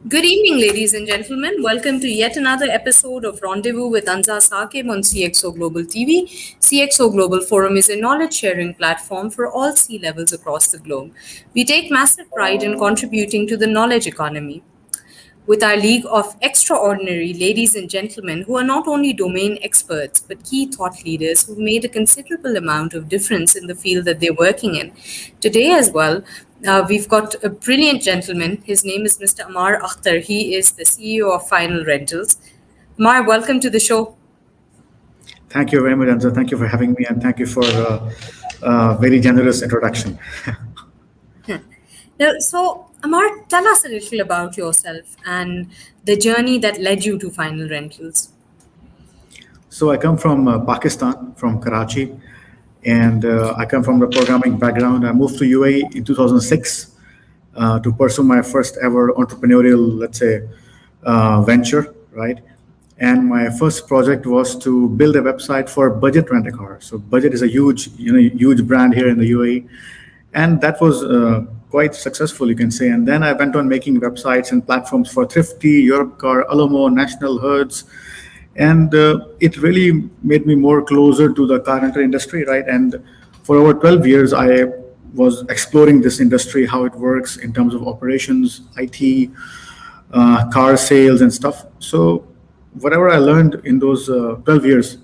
Good evening, ladies and gentlemen. Welcome to yet another episode of Rendezvous with Anza Saqib on CxO Global TV. CxO Global Forum is a knowledge sharing platform for all C levels across the globe. We take massive pride in contributing to the knowledge economy with our league of extraordinary ladies and gentlemen who are not only domain experts but key thought leaders who've made a considerable amount of difference in the field that they're working in. Today, as well, we've got a brilliant gentleman. His name is Mr. Ammar Akhtar. He is the CEO of Finalrentals. Ammar, welcome to the show. Thank you very much, Anza. Thank you for having me, and thank you for a very generous introduction. Now, so, Ammar, tell us a little about yourself and the journey that led you to Finalrentals. So I come from Pakistan, from Karachi, and I come from the programming background. I moved to UAE in 2006 to pursue my first ever entrepreneurial, let's say, venture, right? And my first project was to build a website for Budget Rent a Car. So Budget is a huge brand here in the UAE, and that was quite successful, you can say. And then I went on making websites and platforms for Thrifty, Europe Car, Alamo, National Hertz, and it really made me more closer to the car rental industry, right? And for over 12 years, I was exploring this industry, how it works in terms of operations, IT, car sales, and stuff. So whatever I learned in those 12 years,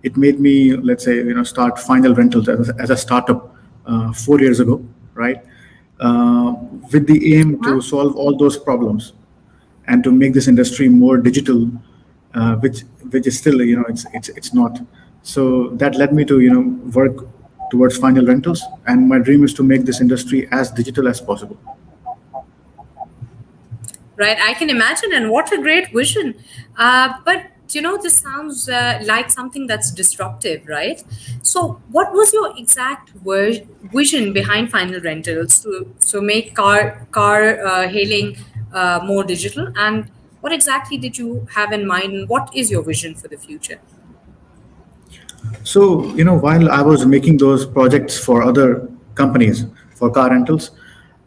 it made me, let's say, start Finalrentals as a startup 4 years ago, right? With the aim to solve all those problems and to make this industry more digital, which is still, it's not. So that led me to, work towards Finalrentals, and my dream is to make this industry as digital as possible. Right, I can imagine, and what a great vision. But this sounds like something that's disruptive, right? So, what was your exact vision behind Finalrentals to make car hailing more digital? And what exactly did you have in mind, and what is your vision for the future? So, while I was making those projects for other companies for car rentals,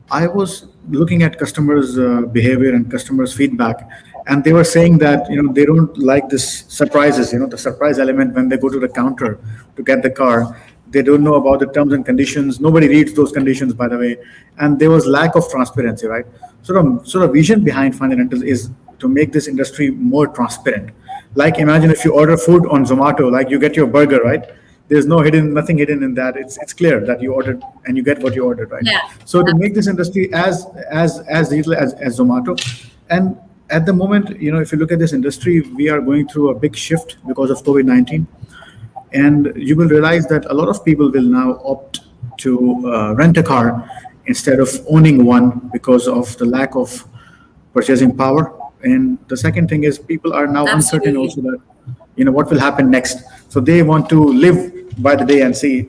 I was looking at customers' behavior and customers' feedback, and they were saying that they don't like this surprises, the surprise element when they go to the counter to get the car. They don't know about the terms and conditions. Nobody reads those conditions, by the way, and there was lack of transparency, right? So the vision behind Finalrentals is to make this industry more transparent. Like, imagine if you order food on Zomato, like you get your burger, right? There's nothing hidden in that. It's clear that you ordered and you get what you ordered, right? Yeah. So to make this industry as digital as Zomato, and at the moment, if you look at this industry, we are going through a big shift because of COVID-19, and you will realize that a lot of people will now opt to rent a car instead of owning one because of the lack of purchasing power. And the second thing is people are now uncertain Absolutely. also that what will happen next. So they want to live by the day and see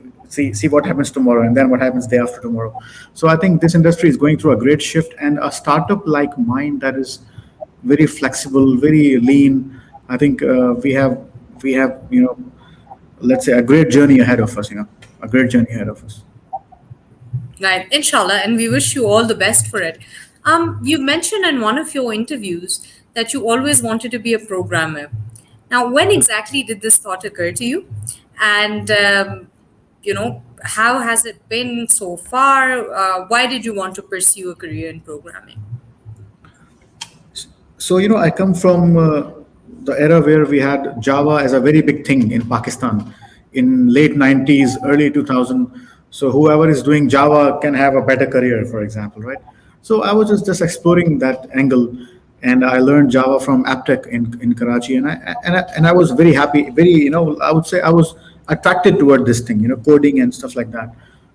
what happens tomorrow and then what happens day after tomorrow. So I think this industry is going through a great shift, and a startup like mine that is very flexible, very lean. I think we have let's say a great journey ahead of us. A great journey ahead of us. Right, inshallah, and we wish you all the best for it. You mentioned in one of your interviews that you always wanted to be a programmer. Now, when exactly did this thought occur to you? And, how has it been so far? Why did you want to pursue a career in programming? So I come from the era where we had Java as a very big thing in Pakistan in late 90s, early 2000. So whoever is doing Java can have a better career, for example, right? So I was just exploring that angle, and I learned Java from Aptech in Karachi, and I was very happy, very I would say I was attracted toward this thing, coding and stuff like that.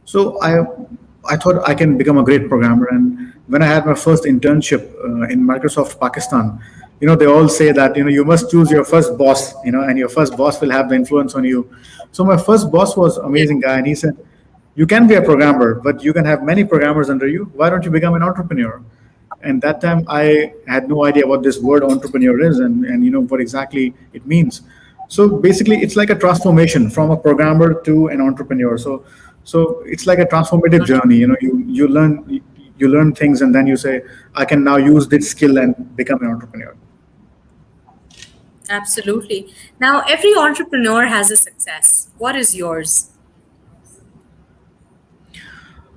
So I thought I can become a great programmer. And when I had my first internship in Microsoft Pakistan, they all say that you must choose your first boss, and your first boss will have the influence on you. So my first boss was an amazing guy, and he said, you can be a programmer, but you can have many programmers under you. Why don't you become an entrepreneur? And that time I had no idea what this word entrepreneur is, and what exactly it means. So basically, it's like a transformation from a programmer to an entrepreneur. So it's like a transformative journey. You learn you learn things, and then you say, I can now use this skill and become an entrepreneur. Absolutely. Now, every entrepreneur has a success. What is yours?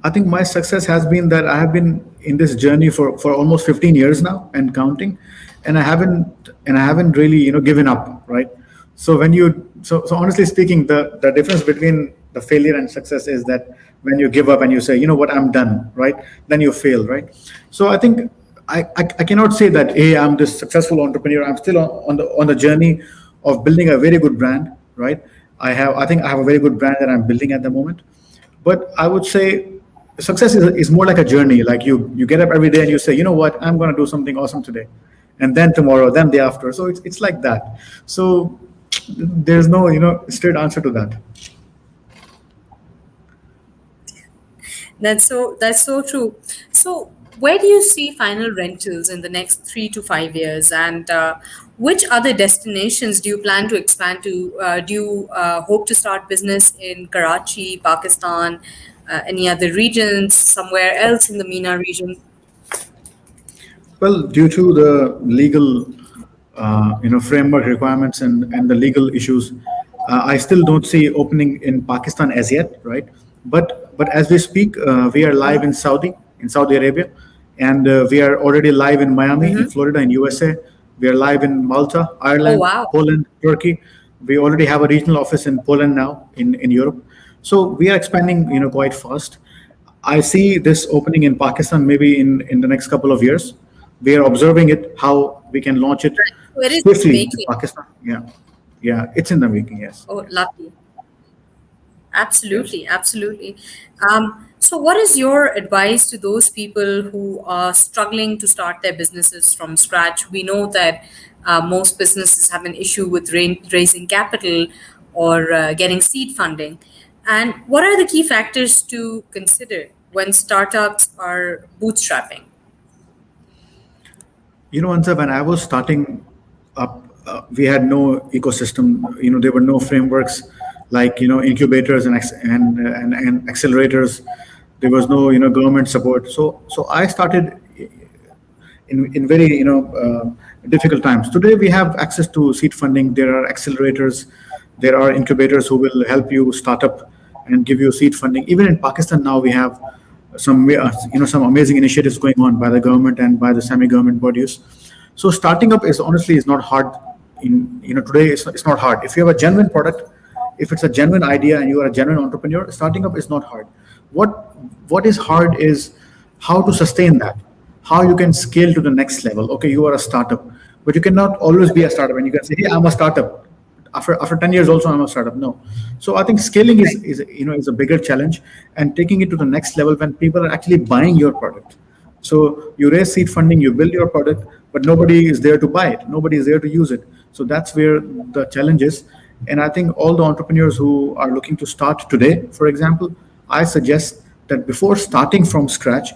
I think my success has been that I have been in this journey for almost 15 years now and counting, and I haven't really given up, right? So honestly speaking, the difference between the failure and success is that when you give up and you say, you know what, I'm done, right? Then you fail, right? So I think I cannot say that, hey, I'm this successful entrepreneur. I'm still on the journey of building a very good brand, right? I think I have a very good brand that I'm building at the moment. But I would say success is more like a journey. Like you get up every day and you say, you know what, I'm going to do something awesome today, and then tomorrow, then the after. So it's like that. So there's no straight answer to that. That's so true. So, where do you see Final Rentals in the next 3 to 5 years, and which other destinations do you plan to expand to? Do you hope to start business in Karachi, Pakistan, any other regions, somewhere else in the MENA region? Well, due to the legal, framework requirements and the legal issues, I still don't see opening in Pakistan as yet, right? But as we speak, we are live in Saudi Arabia, and we are already live in Miami, in Mm-hmm. Florida, in USA. We are live in Malta, Oh, Ireland, wow. Poland, Turkey. We already have a regional office in Poland now, in Europe. So we are expanding, quite fast. I see this opening in Pakistan maybe in the next couple of years. We are observing it, how we can launch it Right. So it is in the swiftly in making. Pakistan. Yeah, yeah, it's in the making. Yes, Oh, lovely. yes. Absolutely, absolutely. So, what is your advice to those people who are struggling to start their businesses from scratch? We know that most businesses have an issue with raising capital or getting seed funding. And what are the key factors to consider when startups are bootstrapping? Ansa, when I was starting up, we had no ecosystem. There were no frameworks like incubators and accelerators. There was no government support. So I started in very difficult times. Today we have access to seed funding. There are accelerators, there are incubators who will help you start up and give you seed funding. Even in Pakistan now we have some amazing initiatives going on by the government and by the semi-government bodies. So starting up is honestly is not hard. Today it's not hard if you have a genuine product, if it's a genuine idea and you are a genuine entrepreneur. Starting up is not hard. What is hard is how to sustain that, how you can scale to the next level. Okay, you are a startup, but you cannot always be a startup and you can say, hey, I'm a startup. After 10 years also I'm a startup. No. So I think scaling is a bigger challenge, and taking it to the next level when people are actually buying your product. So you raise seed funding, you build your product, but nobody is there to buy it. Nobody is there to use it. So that's where the challenge is. And I think all the entrepreneurs who are looking to start today, for example, I suggest that before starting from scratch,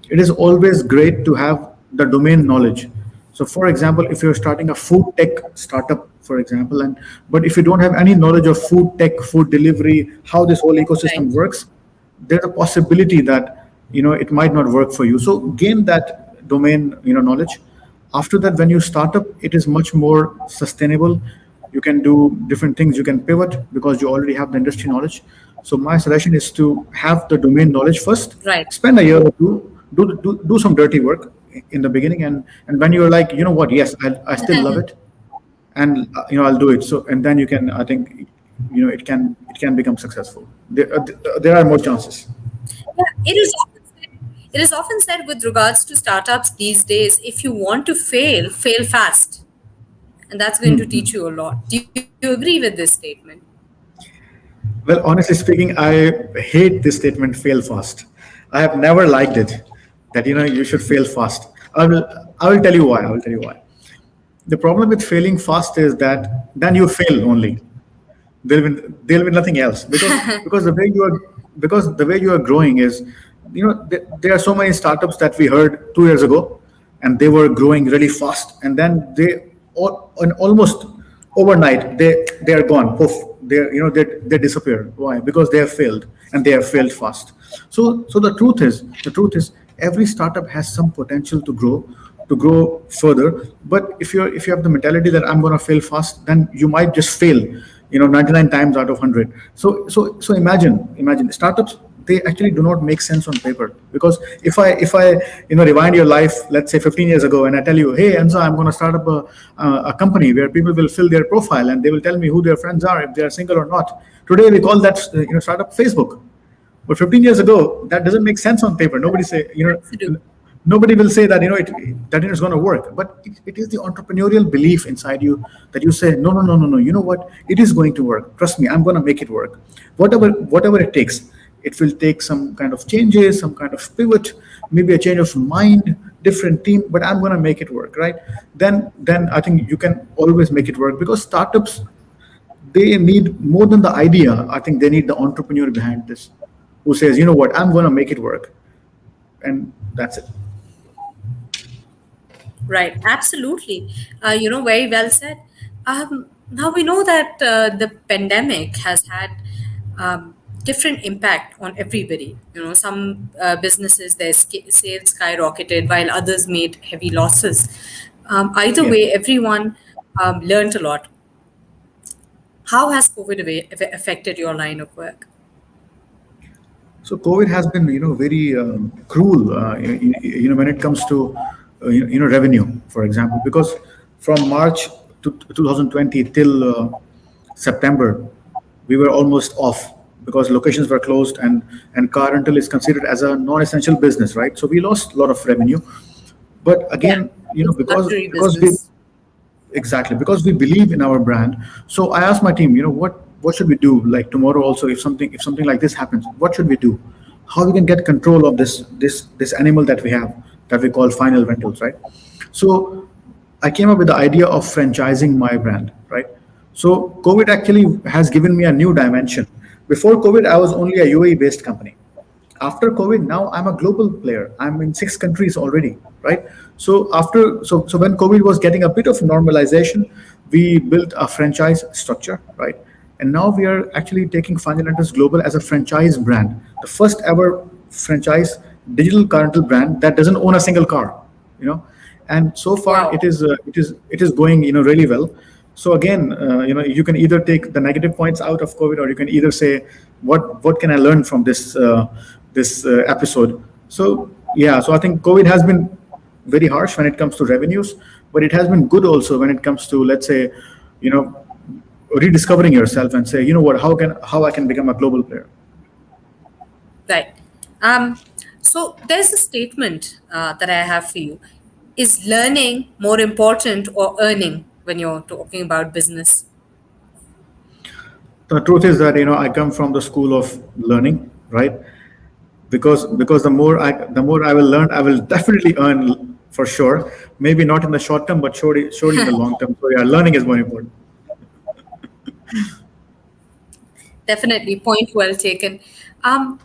it is always great to have the domain knowledge. So, for example, if you're starting a food tech startup, for example, and but if you don't have any knowledge of food tech, food delivery, how this whole ecosystem Right. works, there's a possibility that it might not work for you. So gain that domain knowledge. After that, when you start up, it is much more sustainable. You can do different things. You can pivot because you already have the industry knowledge. So my suggestion is to have the domain knowledge first. Right. Spend a year or two, do some dirty work in the beginning, and when you're like, what, yes, I still love it, and I'll do it. So and then you can, I think, it can become successful. There are more chances. Yeah, it is often said with regards to startups these days, if you want to fail, fail fast. And that's going to teach you a lot. Do you agree with this statement? Well, honestly speaking, I hate this statement, fail fast. I have never liked it, that you should fail fast. I will tell you why. I will tell you why. The problem with failing fast is that then you fail only. There'll be nothing else, because the way you are growing is, there are so many startups that we heard 2 years ago, and they were growing really fast, and then and almost overnight they are gone. Poof, they disappear. Why? Because they have failed, and they have failed fast. So the truth is Every startup has some potential to grow further. But if you have the mentality that I'm going to fail fast, then you might just fail, 99 times out of 100. So imagine startups, they actually do not make sense on paper. Because if I rewind your life, let's say 15 years ago, and I tell you, hey Anza, I'm going to start up a company where people will fill their profile and they will tell me who their friends are, if they are single or not. Today we call that startup Facebook. But 15 years ago, that doesn't make sense on paper. Absolutely. Nobody will say that that it's going to work. But it is the entrepreneurial belief inside you that you say, no, no, no, no, no. You know what? It is going to work. Trust me, I'm going to make it work. Whatever it takes. It will take some kind of changes, some kind of pivot, maybe a change of mind, different team, but I'm going to make it work, right? Then I think you can always make it work, because startups, they need more than the idea. I think they need the entrepreneur behind this, who says, you know what, I'm going to make it work, and that's it. Right, absolutely. Very well said. Now we know that the pandemic has had different impact on everybody. Some businesses, their sales skyrocketed while others made heavy losses. Either Yeah. way, everyone learned a lot. How has COVID affected your line of work? So COVID has been, very cruel, when it comes to, revenue, for example, because from March to 2020 till September, we were almost off because locations were closed, and car rental is considered as a non-essential business, right? So we lost a lot of revenue. But Yeah, again, it's a luxury because we business. exactly, because we believe in our brand. So I asked my team, what should we do? Like tomorrow also, if something like this happens, what should we do? How we can get control of this animal that we have, that we call Final Rentals, right? So I came up with the idea of franchising my brand, right? So COVID actually has given me a new dimension. Before COVID, I was only a UAE based company. After COVID, now I'm a global player. I'm in 6 countries already, right? So when COVID was getting a bit of normalization, we built a franchise structure, right? And now we are actually taking Finalrentals global as a franchise brand, the first ever franchise digital car rental brand that doesn't own a single car, you know. And so far, Wow. it is going, really well. So again, you can either take the negative points out of COVID, or you can either say, what can I learn from this episode? So yeah, so I think COVID has been very harsh when it comes to revenues, but it has been good also when it comes to, let's say, you know, rediscovering yourself and say, you know what, how I can become a global player. Right. So there's a statement that I have for you. Is learning more important or earning when you're talking about business? The truth is that I come from the school of learning, right? Because the more I will learn, I will definitely earn for sure. Maybe not in the short term, but surely in the long term. So yeah, learning is more important. Definitely, point well taken. Um,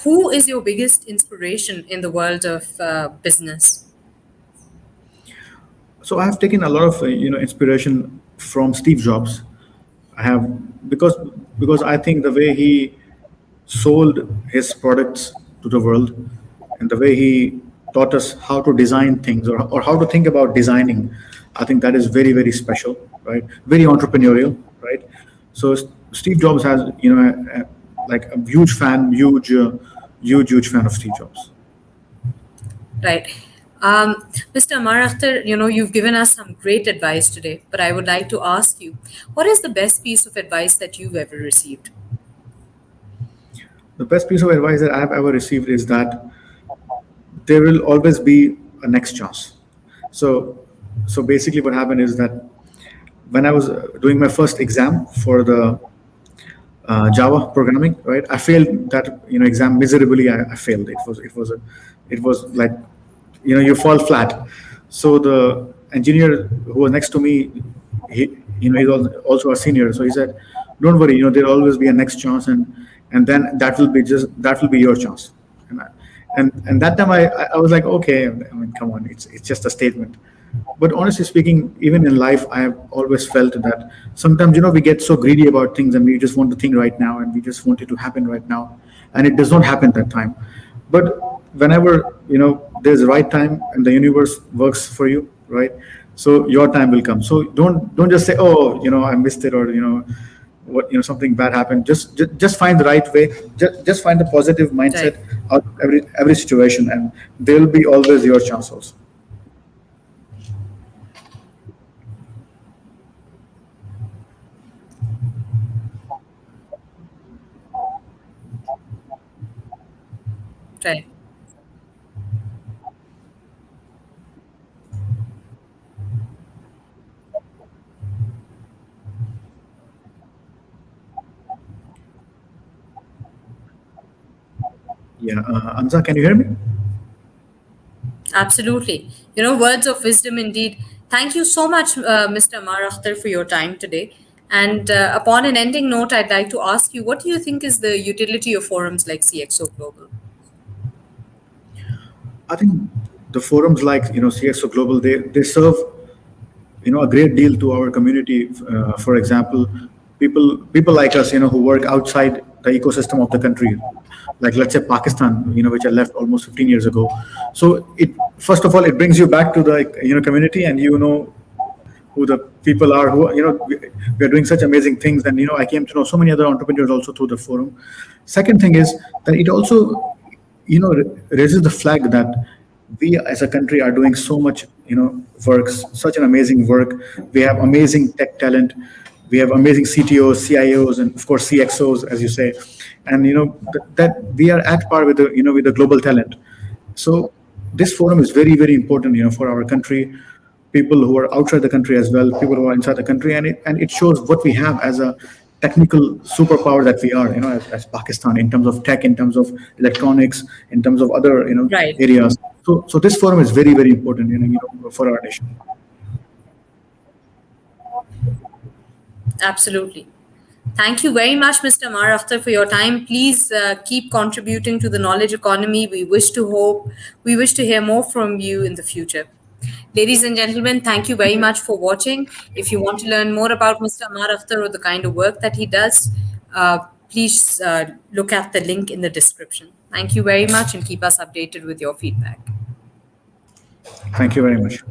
who is your biggest inspiration in the world of business? So I have taken a lot of inspiration from Steve Jobs. I have because I think the way he sold his products to the world, and the way he taught us how to design things, or how to think about designing, I think that is very, very special, right? Very entrepreneurial, right? So Steve Jobs has, like a huge fan, huge fan of Steve Jobs. Right. Mr. Ammar Akhtar, you've given us some great advice today, but I would like to ask you, what is the best piece of advice that you've ever received? The best piece of advice that I've ever received is that there will always be a next chance. So basically, what happened is that when I was doing my first exam for the Java programming, right? I failed that exam miserably. I failed. It was like you fall flat. So the engineer who was next to me, he's also a senior. So he said, "Don't worry. There'll always be a next chance, and then that will be your chance." And that time I was like, okay, I mean, come on, it's just a statement. But honestly speaking, even in life, I have always felt that sometimes we get so greedy about things, and we just want the thing right now, and we just want it to happen right now, and it does not happen that time. But whenever there's the right time and the universe works for you, right? So your time will come. So don't just say, oh, I missed it, or what, something bad happened. Just find the right way. Just find the positive mindset Right. out of every situation, and there will be always your chance also. Right. Yeah, Anza, can you hear me? Absolutely. Words of wisdom indeed. Thank you so much, Mr. Ammar Akhtar, for your time today. And upon an ending note, I'd like to ask you, what do you think is the utility of forums like CXO Global? I think the forums like CXO Global, they serve a great deal to our community. For example, people like us, who work outside the ecosystem of the country, like let's say Pakistan, which I left almost 15 years ago. So it first of all, it brings you back to the community, and who the people are, who we are doing such amazing things. And I came to know so many other entrepreneurs also through the forum. Second thing is that it also raises the flag that we as a country are doing so much work, such an amazing work. We have amazing tech talent, we have amazing CTOs, CIOs, and of course CXOs, as you say. And that we are at par with the with the global talent. So this forum is very, very important, for our country, people who are outside the country as well, people who are inside the country, and it shows what we have as a technical superpower that we are, as Pakistan, in terms of tech, in terms of electronics, in terms of other, Right. areas. So this forum is very, very important, for our nation. Absolutely. Thank you very much, Mr. Ammar Akhtar, for your time. Please keep contributing to the knowledge economy. We wish to hear more from you in the future. Ladies and gentlemen, thank you very much for watching. If you want to learn more about Mr. Ammar Akhtar or the kind of work that he does, please look at the link in the description. Thank you very much and keep us updated with your feedback. Thank you very much.